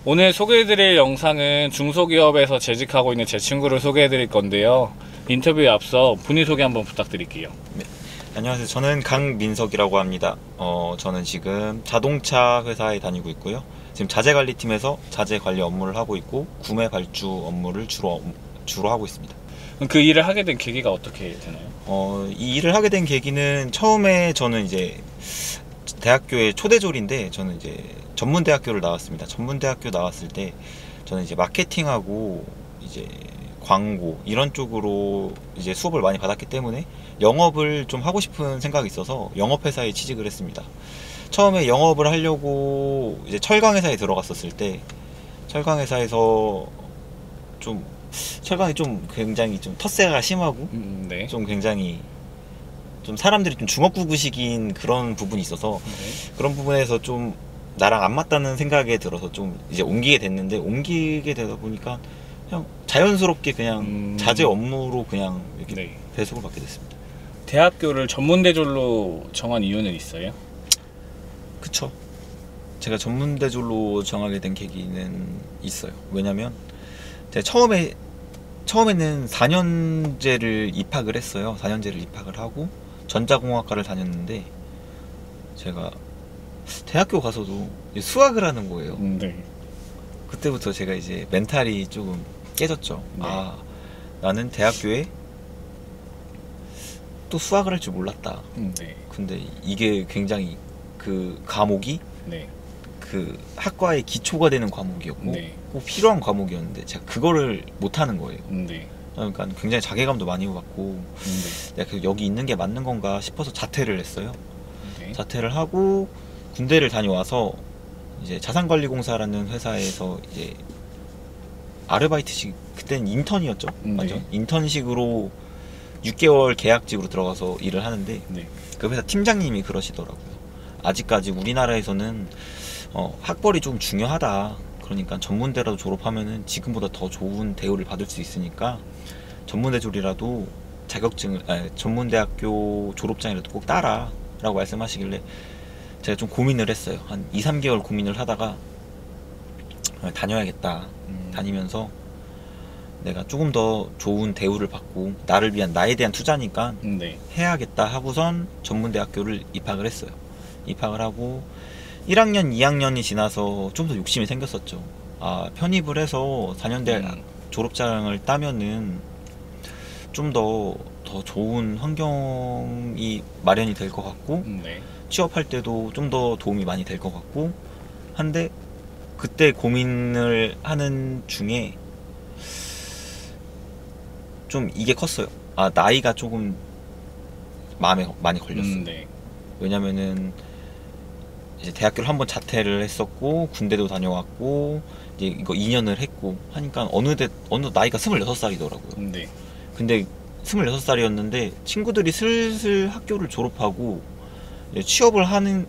오늘 소개해드릴 영상은 중소기업에서 재직하고 있는 제 친구를 소개해드릴 건데요. 인터뷰에 앞서 본인 소개 한번 부탁드릴게요. 네. 안녕하세요. 저는 강민석이라고 합니다. 저는 지금 자동차 회사에 다니고 있고요. 지금 자재관리팀에서 자재관리 업무를 하고 있고 구매 발주 업무를 주로 하고 있습니다. 그럼 그 일을 하게 된 계기가 어떻게 되나요? 이 일을 하게 된 계기는 처음에 저는 이제 대학교의 초대졸인데 저는 이제 전문대학교를 나왔습니다. 전문대학교 나왔을 때 저는 이제 마케팅하고 이제 광고 이런 쪽으로 이제 수업을 많이 받았기 때문에 영업을 좀 하고 싶은 생각이 있어서 영업회사에 취직을 했습니다. 처음에 영업을 하려고 이제 철강회사에 들어갔었을 때 철강회사에서 좀 철강이 좀 굉장히 좀 텃세가 심하고 네. 좀 굉장히 좀 사람들이 좀 주먹구구식인 그런 부분이 있어서 네. 그런 부분에서 좀 나랑 안 맞다는 생각에 들어서 좀 이제 옮기게 됐는데 옮기게 되다 보니까 그냥 자연스럽게 그냥 자재 업무로 그냥 이렇게 네. 배속을 받게 됐습니다. 대학교를 전문대졸로 정한 이유는 있어요? 그쵸. 제가 전문대졸로 정하게 된 계기는 있어요. 왜냐면 제가 처음에는 4년제를 입학을 했어요. 4년제를 입학을 하고 전자공학과를 다녔는데 제가 대학교 가서도 수학을 하는 거예요. 네. 그때부터 제가 이제 멘탈이 조금 깨졌죠. 네. 나는 대학교에 또 수학을 할 줄 몰랐다. 네. 근데 이게 굉장히 그 과목이 네. 그 학과의 기초가 되는 과목이었고 네. 꼭 필요한 과목이었는데 제가 그거를 못하는 거예요. 네. 그러니까 굉장히 자괴감도 많이 받고 내가 여기 있는 게 맞는 건가 싶어서 자퇴를 했어요. 네. 자퇴를 하고 군대를 다녀와서 이제 자산관리공사라는 회사에서 이제 아르바이트식, 그때는 인턴이었죠. 완전 인턴식으로 6개월 계약직으로 들어가서 일을 하는데 네. 그 회사 팀장님이 그러시더라고요. 아직까지 우리나라에서는 학벌이 좀 중요하다. 그러니까 전문대라도 졸업하면은 지금보다 더 좋은 대우를 받을 수 있으니까 전문대졸이라도 전문대학교 졸업장이라도 꼭 따라 라고 말씀하시길래 제가 좀 고민을 했어요. 한 2-3개월 고민을 하다가 다녀야겠다. 다니면서 내가 조금 더 좋은 대우를 받고 나에 대한 투자니까 네. 해야겠다 하고선 전문대학교를 입학을 했어요. 입학을 하고 1학년, 2학년이 지나서 좀 더 욕심이 생겼었죠. 편입을 해서 4년대 졸업장을 따면은 좀 더 좋은 환경이 마련이 될 것 같고 네. 취업할 때도 좀 더 도움이 많이 될 것 같고 한데 그때 고민을 하는 중에 좀 이게 컸어요. 나이가 조금 마음에 많이 걸렸어요. 네. 왜냐면은 이제 대학교를 한번 자퇴를 했었고 군대도 다녀왔고 이제 이거 2년을 했고 하니까 어느 나이가 26살이더라고요. 네. 근데 26살이었는데 친구들이 슬슬 학교를 졸업하고 이제 취업을 하는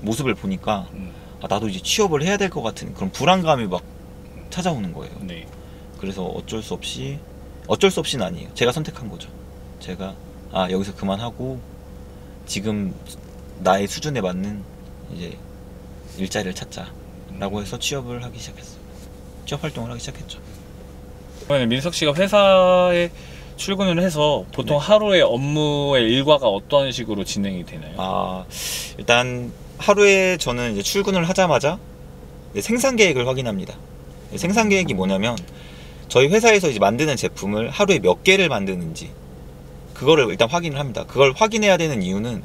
모습을 보니까 나도 이제 취업을 해야 될 것 같은 그런 불안감이 막 찾아오는 거예요. 네. 그래서 어쩔 수 없이는 아니에요. 제가 선택한 거죠. 제가 여기서 그만하고 지금 나의 수준에 맞는 이제 일자리를 찾자라고 해서 취업 활동을 하기 시작했죠. 그러면 민석 씨가 회사에 출근을 해서 보통 하루에 업무의 일과가 어떤 식으로 진행이 되나요? 일단 하루에 저는 이제 출근을 하자마자 생산 계획을 확인합니다. 생산 계획이 뭐냐면 저희 회사에서 이제 만드는 제품을 하루에 몇 개를 만드는지 그거를 일단 확인을 합니다. 그걸 확인해야 되는 이유는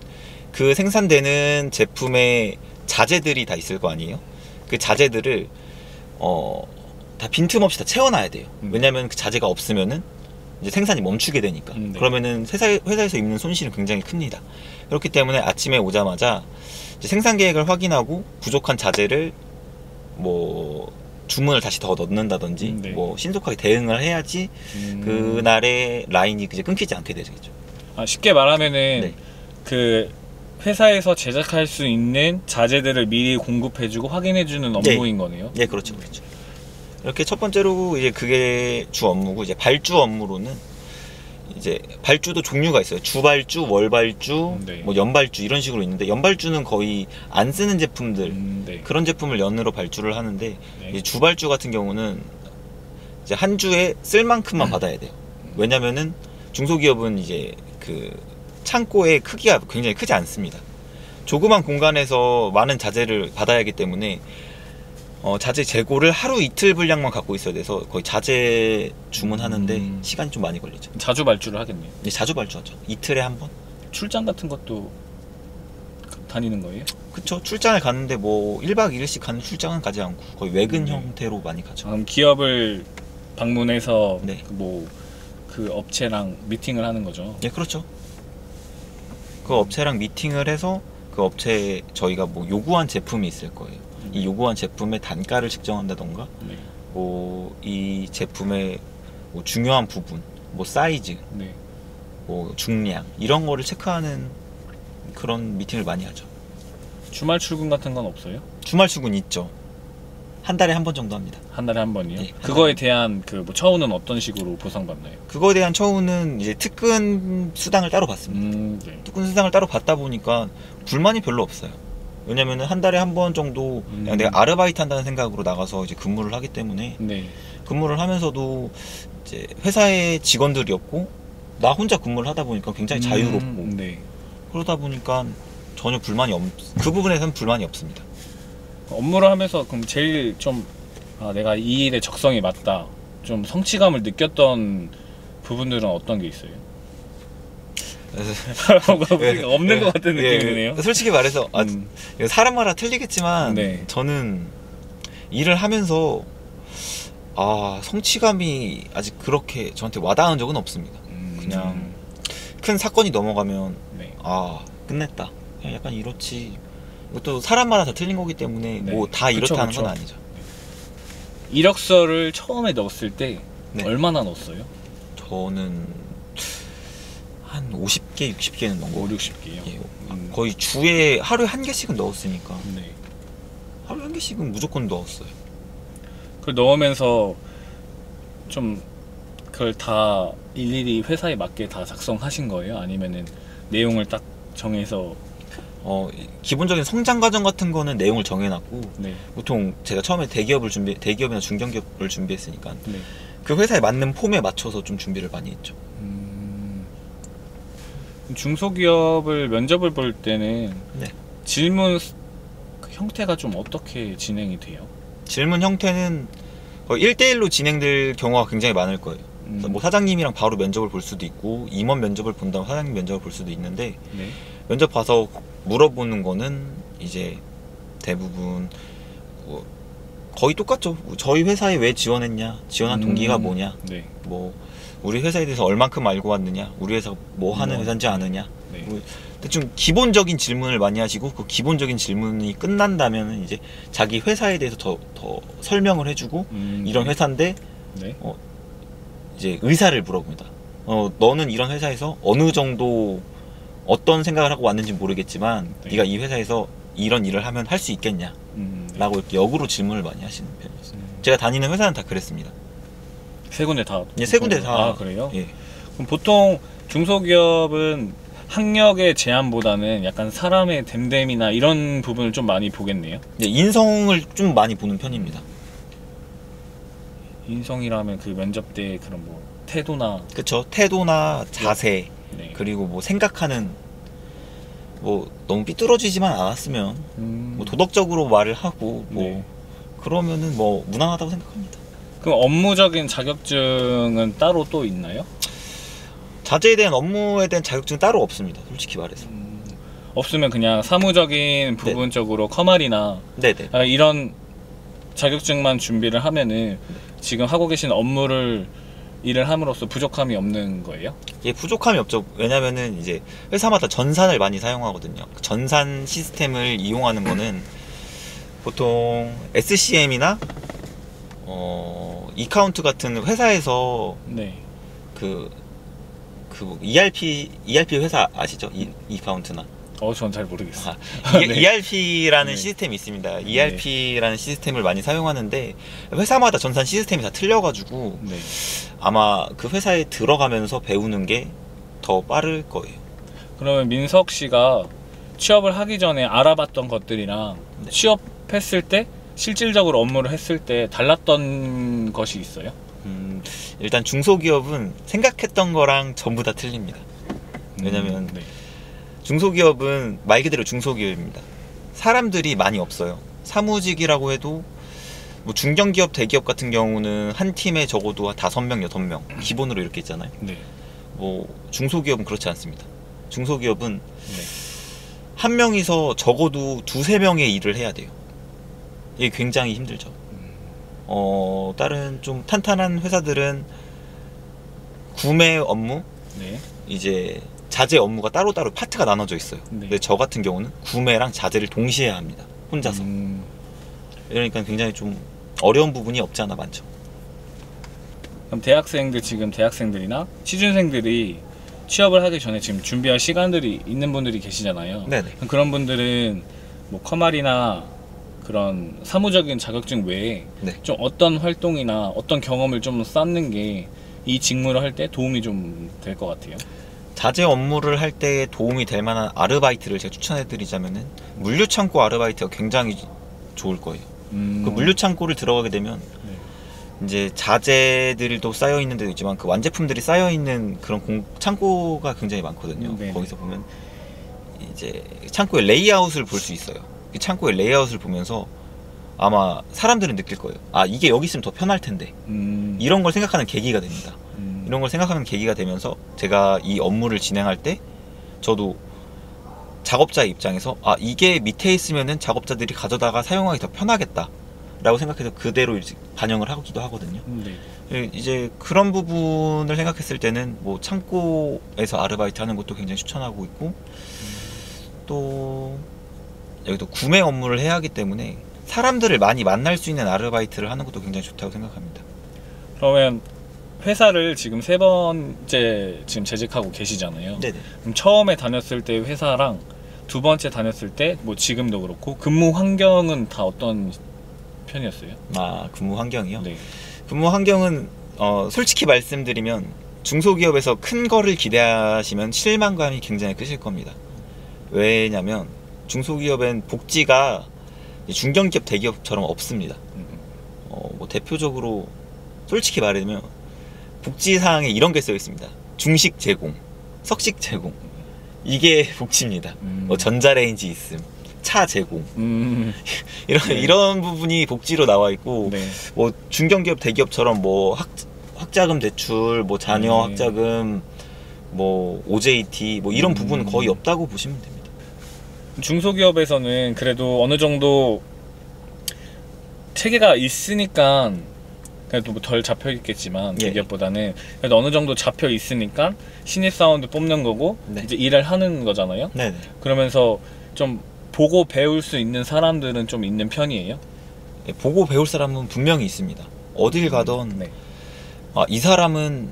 그 생산되는 제품의 자재들이 다 있을 거 아니에요. 그 자재들을 다 빈틈없이 다 채워놔야 돼요. 왜냐면 그 자재가 없으면은 이제 생산이 멈추게 되니까. 그러면은 회사에서 입는 손실은 굉장히 큽니다. 그렇기 때문에 아침에 오자마자 이제 생산 계획을 확인하고 부족한 자재를 뭐 주문을 다시 더 넣는다든지 뭐 신속하게 대응을 해야지 그날의 라인이 이제 끊기지 않게 되겠죠. 쉽게 말하면은 그 회사에서 제작할 수 있는 자재들을 미리 공급해주고 확인해주는 업무인 거네요. 네, 그렇죠. 이렇게 첫 번째로 이제 그게 주 업무고 이제 발주 업무로는 이제 발주도 종류가 있어요. 주발주, 월발주, 네. 뭐 연발주 이런 식으로 있는데, 연발주는 거의 안 쓰는 제품들, 네. 그런 제품을 연으로 발주를 하는데, 네. 이제 주발주 같은 경우는 이제 한 주에 쓸 만큼만 받아야 돼요. 왜냐면은 중소기업은 이제 그 창고의 크기가 굉장히 크지 않습니다. 조그만 공간에서 많은 자재를 받아야 하기 때문에 자재 재고를 하루 이틀 분량만 갖고 있어야 돼서 거의 자재 주문하는데 시간이 좀 많이 걸리죠. 자주 발주를 하겠네요. 이제 자주 발주하죠. 이틀에 한 번. 출장 같은 것도 다니는 거예요? 그쵸. 출장을 가는데 뭐 1박 2일씩 가는 출장은 가지 않고 거의 외근 형태로 많이 가죠. 그럼 기업을 방문해서 네. 뭐 그 업체랑 미팅을 하는 거죠. 예, 그렇죠. 그 업체랑 미팅을 해서 그 업체에 저희가 뭐 요구한 제품이 있을 거예요. 이 요구한 제품의 단가를 측정한다던가, 네. 뭐 이 제품의 뭐 중요한 부분, 뭐 사이즈, 네. 뭐 중량 이런 거를 체크하는 그런 미팅을 많이 하죠. 주말 출근 같은 건 없어요? 주말 출근 있죠. 한 달에 한 번 정도 합니다. 한 달에 한 번이요? 네, 한 그거에 대한 그 뭐 처우는 어떤 식으로 보상받나요? 그거에 대한 처우는 이제 특근 수당을 따로 받습니다. 네. 특근 수당을 따로 받다 보니까 불만이 별로 없어요. 왜냐면은 한 달에 한 번 정도 그냥 내가 아르바이트 한다는 생각으로 나가서 이제 근무를 하기 때문에, 네. 근무를 하면서도 이제 회사의 직원들이 없고 나 혼자 근무를 하다 보니까 굉장히 자유롭고, 네. 그러다 보니까 전혀 그 부분에서는 불만이 없습니다. 업무를 하면서 그럼 제일 좀 내가 이 일에 적성이 맞다, 좀 성취감을 느꼈던 부분들은 어떤 게 있어요? 없는 것 같은 느낌이네요. 솔직히 말해서 사람마다 틀리겠지만, 네. 저는 일을 하면서 성취감이 아직 그렇게 저한테 와닿은 적은 없습니다. 그냥 큰 사건이 넘어가면 네. 끝냈다, 그냥 약간 이렇지. 이것도 사람마다 다 틀린 거기 때문에 네. 뭐 다 이렇다는 그쵸. 건 아니죠. 이력서를 처음에 넣었을 때 네. 얼마나 넣었어요? 저는 한 50개, 60개는 넣은 거. 5, 60개요? 예, 거의 주에 하루에 한 개씩은 넣었으니까 네. 하루에 한 개씩은 무조건 넣었어요. 그걸 넣으면서 좀 그걸 다 일일이 회사에 맞게 다 작성하신 거예요? 아니면은 내용을 딱 정해서? 기본적인 성장 과정 같은 거는 내용을 정해놨고, 네. 보통 제가 처음에 대기업이나 중견기업을 준비했으니까 네. 그 회사에 맞는 폼에 맞춰서 좀 준비를 많이 했죠. 중소기업을 면접을 볼 때는 네. 질문 형태가 좀 어떻게 진행이 돼요? 질문 형태는 거의 1대1로 진행될 경우가 굉장히 많을 거예요. 그래서 뭐 사장님이랑 바로 면접을 볼 수도 있고, 임원 면접을 본 다음 사장님 면접을 볼 수도 있는데, 네. 면접 봐서 물어보는 거는 이제 대부분 거의 똑같죠. 저희 회사에 왜 지원했냐, 지원한 동기가 뭐냐, 네. 뭐 우리 회사에 대해서 얼만큼 알고 왔느냐, 우리 회사 뭐 하는 회사인지 아느냐. 네. 뭐 대충 기본적인 질문을 많이 하시고, 그 기본적인 질문이 끝난다면 이제 자기 회사에 대해서 더 설명을 해주고, 이런 회사인데 네. 이제 의사를 물어봅니다. 너는 이런 회사에서 어느 정도 어떤 생각을 하고 왔는지 모르겠지만, 네. 네가 이 회사에서 이런 일을 하면 할 수 있겠냐? 네. 라고 이렇게 역으로 질문을 많이 하시는 편이었어요. 제가 다니는 회사는 다 그랬습니다. 세 군데 다? 예, 세 군데 다. 그래요? 예. 그럼 보통 중소기업은 학력의 제한보다는 약간 사람의 됨됨이나 이런 부분을 좀 많이 보겠네요. 예, 인성을 좀 많이 보는 편입니다. 인성이라면 그 면접 때 그런 뭐 태도나. 그쵸. 태도나 자세, 네. 그리고 뭐 생각하는, 뭐 너무 삐뚤어지지만 않았으면 뭐 도덕적으로 말을 하고 뭐 네. 그러면은 뭐 무난하다고 생각합니다. 그럼 업무적인 자격증은 따로 또 있나요? 자재에 대한, 업무에 대한 자격증 따로 없습니다. 솔직히 말해서. 없으면 그냥 사무적인 부분적으로 커말이나 네네. 이런 자격증만 준비를 하면은 지금 하고 계신 일을 함으로써 부족함이 없는 거예요? 예, 부족함이 없죠. 왜냐면은 이제 회사마다 전산을 많이 사용하거든요. 전산 시스템을 이용하는 거는 보통 SCM이나 이카운트 같은 회사에서 네. 그 ERP 회사 아시죠? 이카운트나 전 잘 모르겠어요. 네. ERP라는 네. 시스템이 있습니다. ERP라는 시스템을 많이 사용하는데 회사마다 전산 시스템이 다 틀려가지고 네. 아마 그 회사에 들어가면서 배우는 게 더 빠를 거예요. 그러면 민석 씨가 취업을 하기 전에 알아봤던 것들이랑 네. 취업했을 때 실질적으로 업무를 했을 때 달랐던 것이 있어요? 일단 중소기업은 생각했던 거랑 전부 다 틀립니다. 왜냐면 네. 중소기업은 말 그대로 중소기업입니다. 사람들이 많이 없어요. 사무직이라고 해도 뭐 중견기업, 대기업 같은 경우는 한 팀에 적어도 5명, 6명 기본으로 이렇게 있잖아요. 네. 뭐 중소기업은 그렇지 않습니다. 중소기업은 네. 한 명이서 적어도 2~3명의 일을 해야 돼요. 이게 굉장히 힘들죠. 다른 좀 탄탄한 회사들은 구매 업무, 네. 이제 자재 업무가 따로따로 파트가 나눠져 있어요. 네. 근데 저 같은 경우는 구매랑 자재를 동시에 해야 합니다. 혼자서. 그러니까 굉장히 좀 어려운 부분이 없지 않아 많죠. 그럼 지금 대학생들이나 취준생들이 취업을 하기 전에 지금 준비할 시간들이 있는 분들이 계시잖아요. 네네. 그럼 그런 분들은 뭐 커말이나 그런 사무적인 자격증 외에 네. 좀 어떤 활동이나 어떤 경험을 좀 쌓는 게 이 직무를 할 때 도움이 좀 될 것 같아요. 자재 업무를 할 때 도움이 될 만한 아르바이트를 제가 추천해드리자면은 물류창고 아르바이트가 굉장히 좋을 거예요. 그 물류창고를 들어가게 되면 네. 이제 자재들도 쌓여 있는 데도 있지만 그 완제품들이 쌓여 있는 그런 창고가 굉장히 많거든요. 네네. 거기서 보면 이제 창고의 레이아웃을 볼 수 있어요. 그 창고의 레이아웃을 보면서 아마 사람들은 느낄 거예요. 아, 이게 여기 있으면 더 편할 텐데. 이런 걸 생각하는 계기가 됩니다. 이런 걸 생각하는 계기가 되면서 제가 이 업무를 진행할 때 저도 작업자의 입장에서 아, 이게 밑에 있으면은 작업자들이 가져다가 사용하기 더 편하겠다 라고 생각해서 그대로 이제 반영을 하기도 하거든요. 네. 이제 그런 부분을 생각했을 때는 뭐 창고에서 아르바이트 하는 것도 굉장히 추천하고 있고 또 여기도 구매 업무를 해야 하기 때문에 사람들을 많이 만날 수 있는 아르바이트를 하는 것도 굉장히 좋다고 생각합니다. 그러면 회사를 지금 3번째 지금 재직하고 계시잖아요. 네네. 그럼 처음에 다녔을 때 회사랑 2번째 다녔을 때 뭐 지금도 그렇고 근무 환경은 다 어떤 편이었어요? 아, 근무 환경이요? 네. 근무 환경은 솔직히 말씀드리면 중소기업에서 큰 거를 기대하시면 실망감이 굉장히 크실 겁니다. 왜냐면 중소기업엔 복지가 중견기업, 대기업처럼 없습니다. 뭐 대표적으로 솔직히 말하면 복지사항에 이런 게 써 있습니다. 중식 제공, 석식 제공, 이게 복지입니다. 뭐 전자레인지 있음, 차 제공, 이런 부분이 복지로 나와 있고, 네. 뭐 중견기업, 대기업처럼 뭐 학자금 대출, 뭐 자녀 네. 학자금, 뭐 OJT, 뭐 이런 부분은 거의 없다고 보시면 됩니다. 중소기업에서는 그래도 어느 정도 체계가 있으니까 그래도 뭐 덜 잡혀 있겠지만 예. 대기업보다는 그래도 어느 정도 잡혀 있으니까 신입사원도 뽑는 거고 네. 이제 일을 하는 거잖아요. 네네. 그러면서 좀 보고 배울 수 있는 사람들은 좀 있는 편이에요. 보고 배울 사람은 분명히 있습니다. 어딜 가던 네. 아, 이 사람은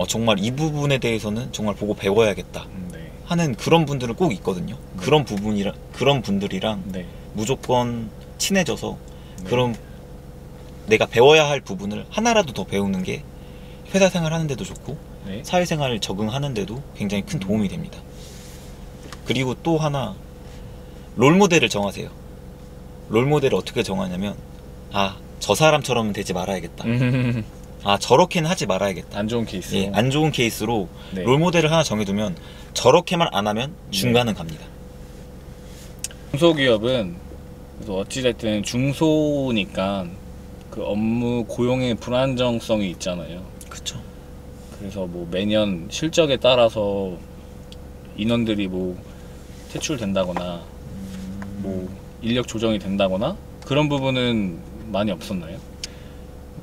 정말 이 부분에 대해서는 정말 보고 배워야겠다 네. 하는 그런 분들은 꼭 있거든요. 네. 그런 분들이랑 네. 무조건 친해져서 네. 그런 내가 배워야 할 부분을 하나라도 더 배우는 게 회사 생활 하는데도 좋고 네. 사회생활 적응하는데도 굉장히 큰 도움이 됩니다. 그리고 또 하나 롤모델을 정하세요. 롤모델을 어떻게 정하냐면 아, 저 사람처럼은 되지 말아야겠다. 아, 저렇게는 하지 말아야겠다. 안 좋은 케이스. 예, 안 좋은 케이스로 네. 롤모델을 하나 정해두면 저렇게만 안 하면 중간은 갑니다. 중소기업은 그래서 어찌됐든 중소니까 그 업무 고용의 불안정성이 있잖아요. 그쵸. 그래서 뭐 매년 실적에 따라서 인원들이 뭐 퇴출된다거나 뭐 인력 조정이 된다거나 그런 부분은 많이 없었나요?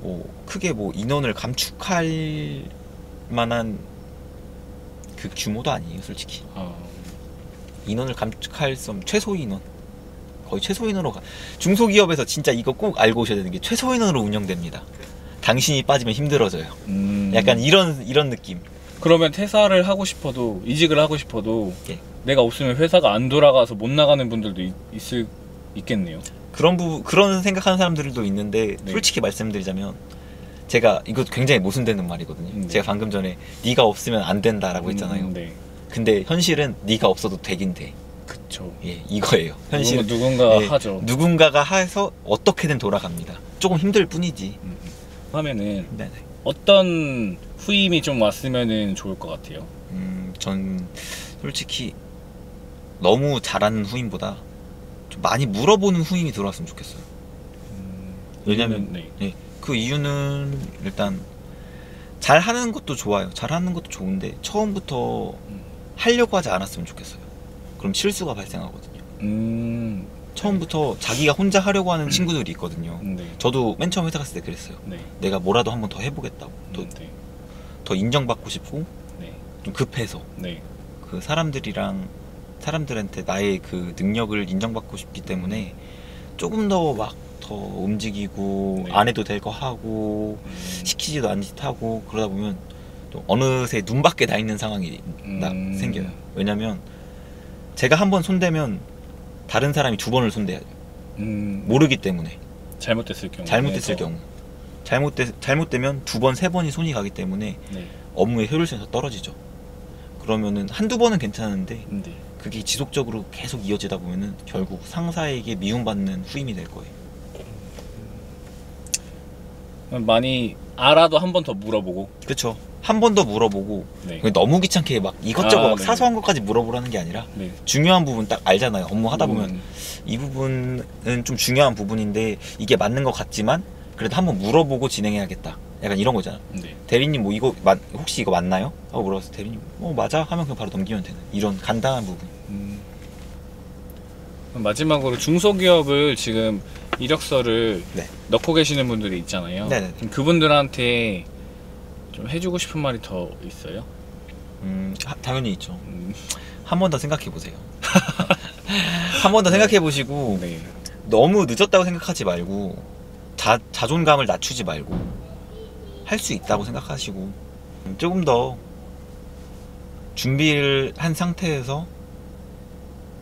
뭐 크게 뭐 인원을 감축할 만한 그 규모도 아니에요, 솔직히. 인원을 감축할 수 없는 최소 인원, 거의 최소 인원으로 중소기업에서 진짜 이거 꼭 알고 오셔야 되는 게 최소 인원으로 운영됩니다. 당신이 빠지면 힘들어져요. 약간 이런 느낌. 그러면 퇴사를 하고 싶어도 이직을 하고 싶어도 예. 내가 없으면 회사가 안 돌아가서 못 나가는 분들도 있겠네요. 그런 생각하는 사람들도 있는데 네. 솔직히 말씀드리자면 제가 이거 굉장히 모순되는 말이거든요. 네. 제가 방금 전에 네가 없으면 안 된다라고 했잖아요. 네. 근데 현실은 네가 없어도 되긴 돼. 그쵸. 예, 이거예요. 현실. 누군가 예, 하죠. 누군가가 해서 어떻게든 돌아갑니다. 조금 힘들 뿐이지. 하면은 네네. 어떤 후임이 좀 왔으면은 좋을 것 같아요. 전 솔직히 너무 잘하는 후임보다 좀 많이 물어보는 후임이 들어왔으면 좋겠어요. 왜냐면 네. 예, 그 이유는 일단 잘하는 것도 좋아요. 잘하는 것도 좋은데 처음부터 하려고 하지 않았으면 좋겠어요. 그럼 실수가 발생하거든요. 처음부터 자기가 혼자 하려고 하는 친구들이 있거든요. 네. 저도 맨 처음 회사 갔을 때 그랬어요. 네. 내가 뭐라도 한번 더 해보겠다고. 네. 더 인정받고 싶고 네. 좀 급해서 네. 그 사람들한테 나의 그 능력을 인정받고 싶기 때문에 조금 더 막 더 움직이고 네. 안 해도 될 거 하고 시키지도 않은 짓 하고 그러다 보면 또 어느새 눈밖에 나 있는 상황이 생겨요. 왜냐면 제가 한 번 손대면 다른 사람이 두 번을 손대야 돼요. 모르기 때문에. 잘못됐을 경우. 잘못되면 두 번, 세 번이 손이 가기 때문에 네. 업무의 효율성이 더 떨어지죠. 그러면은 한두 번은 괜찮은데 네. 그게 지속적으로 계속 이어지다 보면은 결국 상사에게 미움받는 후임이 될 거예요. 많이 알아도 한 번 더 물어보고. 그렇죠. 한 번 더 물어보고 네. 너무 귀찮게 막 이것저것 막 네. 사소한 것까지 물어보라는 게 아니라 네. 중요한 부분 딱 알잖아요. 업무 하다 보면 이 부분은 좀 중요한 부분인데 이게 맞는 것 같지만 그래도 한번 물어보고 진행해야겠다. 약간 이런 거잖아. 네. 대리님 뭐 이거 혹시 이거 맞나요? 하고 물어봤을 때 대리님 맞아 하면 그냥 바로 넘기면 되는 이런 간단한 부분. 마지막으로 중소기업을 지금 이력서를 네. 넣고 계시는 분들이 있잖아요. 네네. 그럼 그분들한테 좀 해주고 싶은 말이 더 있어요? 당연히 있죠. 한 번 더 생각해 보세요. 한 번 더 생각해 보시고 네. 너무 늦었다고 생각하지 말고 자존감을 낮추지 말고 할 수 있다고 생각하시고 조금 더 준비를 한 상태에서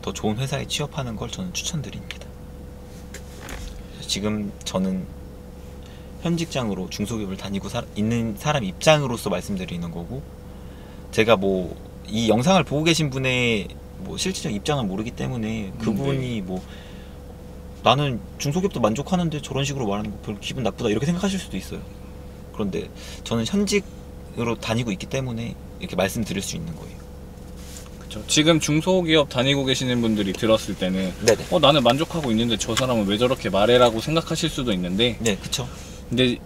더 좋은 회사에 취업하는 걸 저는 추천드립니다. 지금 저는 현 직장으로 중소기업을 다니고 있는 사람 입장으로서 말씀드리는 거고, 제가 뭐 이 영상을 보고 계신 분의 뭐 실질적 입장은 모르기 때문에 그분이 뭐 나는 중소기업도 만족하는데 저런 식으로 말하는 거 별로 기분 나쁘다 이렇게 생각하실 수도 있어요. 그런데 저는 현직으로 다니고 있기 때문에 이렇게 말씀드릴 수 있는 거예요. 그렇죠. 지금 중소기업 다니고 계시는 분들이 들었을 때는 네네. 나는 만족하고 있는데 저 사람은 왜 저렇게 말해라고 생각하실 수도 있는데, 네, 그쵸. 근데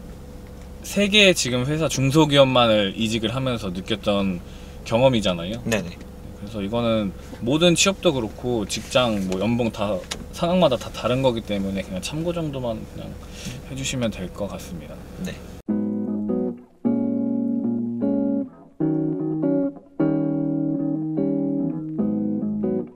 세 개의 지금 회사 중소기업만을 이직을 하면서 느꼈던 경험이잖아요. 네네. 그래서 이거는 모든 취업도 그렇고 직장 뭐 연봉 다 상황마다 다 다른 거기 때문에 그냥 참고 정도만 그냥 해주시면 될 것 같습니다. 네.